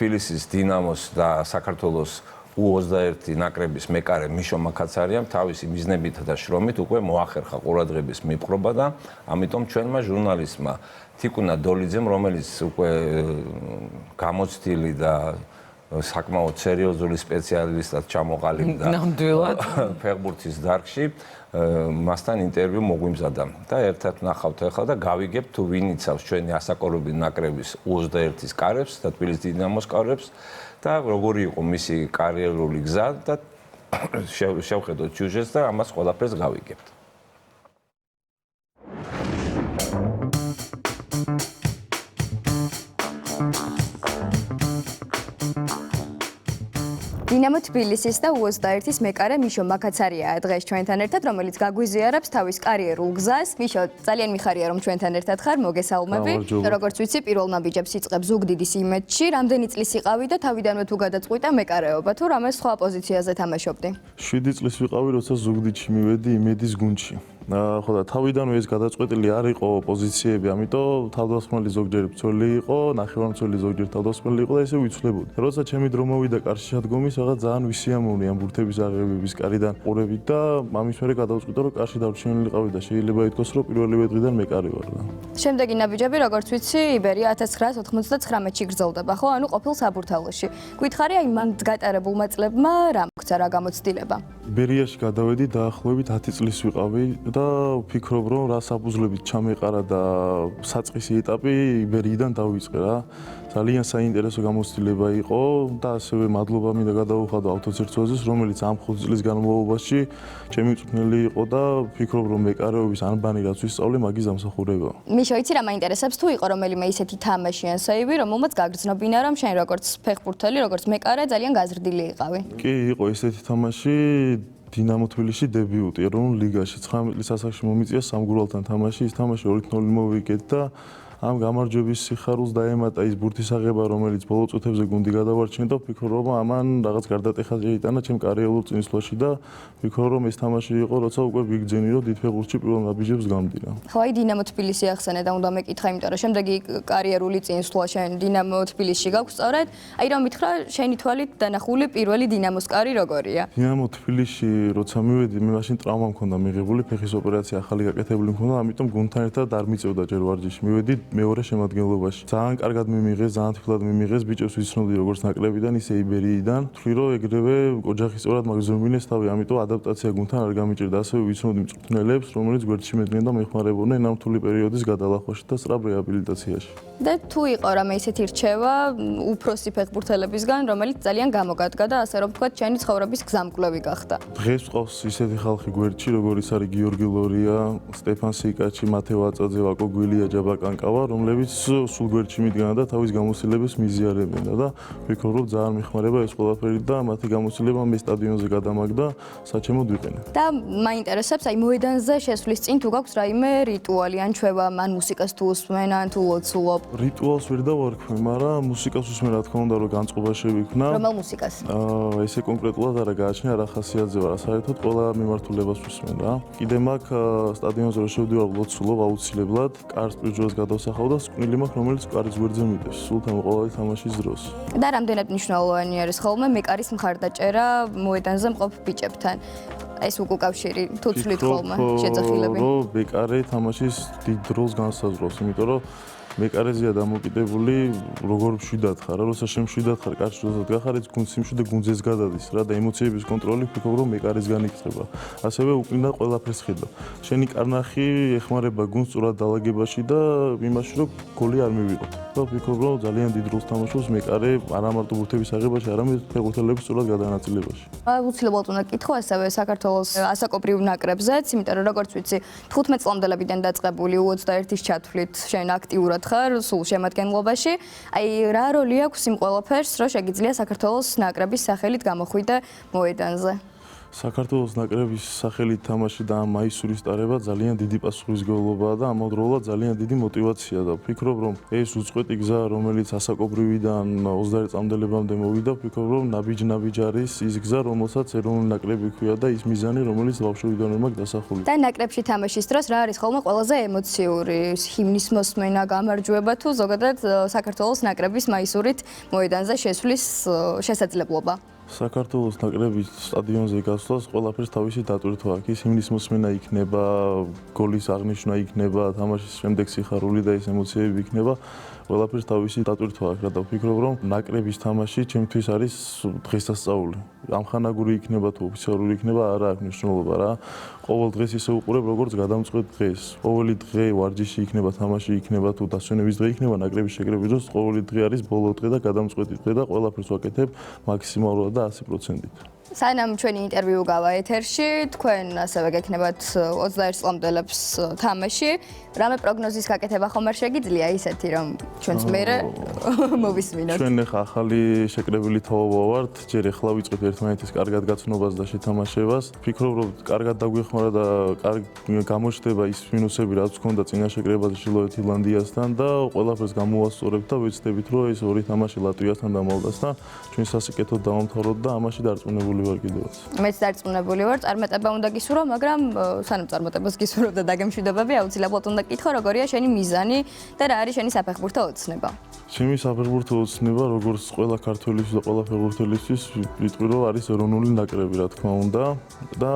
თბილისის დინამოს და საქართველოს U21 ნაკრების მეკარე მიშო მაკაცარიამ თავისი მიზნებითა და შრომით უკვე მოახერხა ყურადღების მიპყრობა და ამიტომ ჩვენმა ჟურნალისტმა თიკუნა დოლიძემ, რომელიც უკვე გამოცდილი და საკმაოდ სერიოზული სპეციალისტად ჩამოყალიბდა ფეხბურთის დარგში, მასთან ინტერვიუ მოგვიმზადა და ერთად ვნახავთ ახლა და გავიგებთ თუ ვინ იცავს ჩვენი ასაკობრივი ნაკრების U21-ის კარებს და თბილისის დინამოს კარებს და როგორი იყო მისი კარიერული გზა და შევხედოთ სიუჟეტს და ამას ყველაფერს გავიგებთ. დინამო თბილისის და U21-ის მეკარე მიშო მაკაცარიაა დღეს ჩვენთან ერთად, რომელიც გაგვიზიარებს თავის კარიერულ გზას. მიშო, ძალიან მიხარია რომ ჩვენთან ერთად ხარ, მოგესალმები. როგორც ვიცი, პირველ ნაბიჯებს იწყებ ზუგდიდის იმედში, რამდენი წლის იყავი და თავიდანვე თუ გადაწყვიტა მეკარეობა, თუ რამე სხვა პოზიციაზე თამაშობდი? 7 წლის ვიყავი, როცა ზუგდიდში მივედი იმედის გუნდში. ხო და თავიდანვე ეს გადაწყვეტილი არ იყო პოზიციები, ამიტომ თავდასხმელი ზოგჯერ მცველი იყო, ნახევარმცველი ზოგჯერ თავდასხმელი იყო და ესე ვიცვლებოდი. როცა ჩემი დრო მოვიდა კარში შედგომის, რაღაც ძალიან ვისიამოვნე ამ ბურთების აღებების კარიდან ყურებით და ამის მერე გადავწყვიტე, რომ კარში დარჩენილიყავი და შეიძლება ითქვას, რომ პირველივე დღიდან მეკარე ვარ და. შემდეგი ნაბიჯები, როგორც ვიცი, იბერია 1999-ში გრძელდება, ხო? ანუ ყოფილ საბურთალოში. გვითხარი, აი მან გატარებულმა წლებმა რა მოგცა, რა გამოცდილება? იბერიაში გადავედი დაახლოებით 10 წლის ვიყავი და ვფიქრობ, რომ რა საფუძვლებით ჩამეყარა და საწყისი ეტაპი იბერიიდან დავიწყე რა. ძალიან საინტერესო გამოცდილება იყო და ასევე მადლობა მინდა გადაუხადო ავტოცირცვაზეს, რომელიც ამ 5 წლის განმავლობაში ჩემი მწვრთნელი იყო და ვფიქრობ, რომ მეკარეობის ანბანი რაც ვისწავლე, მაგის დამსახურებაა. მიშო, იცი რა მაინტერესებს, თუ იყო რომელიმე ისეთი თამაშიან საივი, რომელმაც გაგრძნობინა, რომ შენ როგორც ფეხბურთელი, როგორც მეკარე ძალიან გაზრდილი იყავი? კი, იყო ესეთი თამაში. დინამო თბილისში დებიუტი ეროვნულ ლიგაში 19 წლის ასაკში მომიწია სამგურალთან თამაში. ის თამაში 2-0 მოვიგეთ და ამ გამარჯვების სიხარულს დაემატა ის ბურთის აღება, რომელიც ბოლო წუთებზე გუნდი გადავარჩენდა და ვფიქრობ, რომ ამან რაღაც გარდატეხა შეიტანა ჩემ კარიერულ წინსვლაში და ვფიქრობ, რომ ეს თამაში იყო, როცა უკვე ვიგრძენი, რომ დიდ ფეხბურთში პირველ ნაბიჯებს გამდირა. ხო, აი დინამო თბილისი ახსენე და უნდა მეკითხა, იმიტომ რომ შემდეგი კარიერული წინსვლა შენ დინამო თბილისში გაქვს სწორედ. აი რომ მითხრა, შენი თვალით დანახული პირველი დინამოს კარი როგორია? დინამო თბილისში როცა მივედი, მე მაშინ ტრავმა მქონდა მიღებული, ფეხის ოპერაცია ახალი გაკეთებული მქონდა, ამიტომ გუნდთან ერთად არ მიწევდა ჯერ ვარჯიში. მივედი მეორე შემადგენლობაში. ძალიან კარგად მიმიღეს, ძალიან თბილად მიმიღეს, ბიჭებს ვიცნობდი როგორც ნაკრებიდან, ისე იბერიიდან. ვთვლი რომ ეგრევე ოჯახის წევრად მაგზრმინეს თავი, ამიტომ ადაპტაცია გუნდთან არ გამიჭირდა. ასევე ვიცნობდი მწვრთნელებს, რომელიც გვერდში მედგნენ და მეხმარებოდნენ ამ რთული პერიოდის გადალახვაში და სწრაფ რეაბილიტაციაში. და თუ იყო რამე ისეთი რჩევა უფროსი ფეხბურთელებისგან, რომელიც ძალიან გამოგადგა და ასე რომ ვთქვათ, ჩვენი ცხოვრების გზამკვლევი გახდა. დღეს ვყავს ისეთი ხალხი გვერდში, როგორიც არის გიორგი ლორია, სტეფან სიკაჩი, მათე ვაწაძე, ვაკო გვილია, ჯაბა კანკავა, რომლებიც სულ გვერდში მიდგანა და თავის გამოცდილებას მიზიარებდნენ და ვფიქრობ, რომ ძალიან მეხმარება ეს ყველაფერი და მათი გამოცდილება მე სტადიონზე გადამაგდა, საჩემოდ ვიყენე. და მაინტერესებს, აი მოედანზე შესვლის წინ თუ გაქვს რაიმე რიტუალი ან ჩვევა, ან მუსიკას თუ უსმენ, ან თუ ლოცულობ? რიტუალს ვერ დავარქმე, მაგრამ მუსიკას უსმენ, რა თქმა უნდა, რომ განწყობა შევიქმნა. რომელ მუსიკას? ესე კონკრეტულად არა გააჩნია, რა ხასიათზე ვარ, საერთოდ ყველა მიმართულებას უსმენ რა. კიდე მაქვს სტადიონზე რომ შევდივარ ლოცულობ აუცილებლად, კარს პირჯვარს გადავსახავ და სკვნილი მაქვს, რომელიც კარის გვერდზე მიდევს, სულ ყოველი თამაშის დროს. და რამდენად მნიშვნელოვანი არის ხოლმე მეკარის მხარდაჭერა მოედანზე მყოფ ბიჭებთან? ეს უკავშირი თუ ცვლით ხოლმე შეძახილები? რომ მეკარე თამაშის დიდ როლს განსაზღვრავს, იმიტომ რომ მეკარეზეა დამოკიდებული როგორ მშვიდად ხარ, როცა შემშვიდად ხარ, კარში როცა გახარ, ეს გუნდს იმშვიდე გუნძეს გადადის რა და ემოციების კონტროლი ვფიქრობ, რომ მეკარისგან იქნება. ასევე უკრინდა ყველაფერს ხედავ. შენი კარნახი ეხმარება გუნდს სწორად დალაგებაში და იმაში, რომ გოლი არ მივიღოთ. და ვფიქრობ, რომ ძალიან დიდ როლს თამაშობს მეკარე არა მარტო ბურთების აღებაში, არამედ ფეხბურთელების სწორად გადანაწილებაში. აუცილებლად უნდა გითხო ასევე საქართველოს ასაკობრივ ნაკრებზეც, იმიტომ რომ როგორც ვიცი, 15 წლამდელებიდან დაწყებული U21-ის ჩათვლით შენ აქტიურად ხარ სულ შემადგენლობაში. აი რა როლი აქვს იმ ყველაფერს, რომ შეგიძლია საქართველოს ნაკრების სახელით გამოხვიდე მოედანზე? საქართველოს ნაკრების სახელით თამაში და ამ მაისურის ტარება ძალიან დიდი პასუხისმგებლობაა და ამავდროულად ძალიან დიდი мотиваცია და ვფიქრობ, რომ ეს უწყვეტი გზა, რომელიც ასაკობრივიდან 21 წამდებამდე მოვიდა, ვფიქრობ, რომ ნაბიჯ არის ის გზა, რომელსაც ეროვნული ნაკრები ქვია და ის მიზანი, რომელიც ბავშვობიდანვე მაქვს დასახული. და ნაკრებში თამაშის დროს რა არის ხოლმე ყველაზე ემოციური ჰიმნის მოსმენა, გამარჯვება თუ ზოგადად საქართველოს ნაკრების მაისურით მოედანზე შესვლის შესაძლებლობა? საქართველოს ნაკრების სტადიონზე გასვლას ყველაფერს თავისი დატვირთვა აქვს. ის ჰიმნის მოსმენა იქნება, გოლის აღნიშვნა იქნება, თამაშის შემდეგ სიხარული და ეს ემოციები იქნება. ყველაფერს თავისი დატვირთვა აქვს და ვფიქრობ, რომ ნაკრების თამაში ჩემთვის არის დღესასწაული. ამხანაგური იქნება თუ ოფიციალური იქნება, არა აქვს მნიშვნელობა რა. ყოველ დღეს ისე უყურებ, როგორც გადამწყვეტ დღეს. ყოველი დღე ვარჯიში იქნება, თამაში იქნება თუ დასვენების დღე იქნება, ნაკრების შეკრების დროს ყოველი დღე არის ბოლო დღე და გადამწყვეტი დღე და ყველაფერს ვაკეთებ მაქსიმალურად და 100%-ით. სანამ ჩვენი ინტერვიუ გავა ეთერში, თქვენ ასევე გექნებათ 21 წლამდელებს თამაში. რამე პროგნოზის გაკეთება ხომ არ შეგიძლია ისეთი, რომ ჩვენც მერე მოვისმინოთ? ჩვენ ახლა ახალი შეკრებილი თაობა ვართ, ჯერ ახლა ვიწყებთ ერთმანეთის კარგად გაცნობას და შეთამაშებას. ვფიქრობ, რომ კარგად დაგვეხმარა და კარგ გამოჩნდება ის მინუსები, რაც ჰქონდა წინა შეკრებაზე ჩრდილოეთ ირლანდიასთან და ყველაფერს გამოვასწორებთ და ვეცდებით, რომ ეს ორი თამაში ლატვიასთან და მოლდასთან ჩვენ სასიკეთოდ დავამთავროთ და ამაში დარწმუნებული ვარ კიდევაც. მეც დარწმუნებული ვარ, წარმატება უნდა გისურვო, მაგრამ სანამ წარმატებას გისურვებ და დაგემშვიდობები, აუცილებლად უნდა გკითხო, როგორია შენი მიზანი და რა არის შენი საფეხბურთო ოცნება? ჩემი საფეხბურთო ოცნება, როგორც ყველა ქართველისთვის და ყველა ფეხბურთელისთვის, ვიტყვი, რომ არის ეროვნული ნაკრები, რა თქმა უნდა, და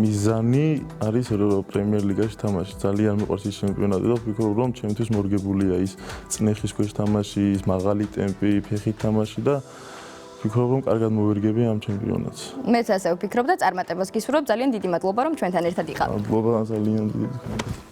მიზანი არის პრემიერ ლიგაში თამაში. ძალიან მიყვარს ის ჩემპიონატი და ვფიქრობ, რომ ჩემთვის მორგებულია ის წნეხის ქვეშ თამაში, ის მაღალი ტემპი, ფეხით თამაში და ვფიქრობ, რომ კარგად მოვერგები ამ ჩემპიონატს. მეც ასე ვფიქრობ და წარმატებას გისურვებ. ძალიან დიდი მადლობა, რომ ჩვენთან ერთად იყავით. მადლობა ძალიან დიდი.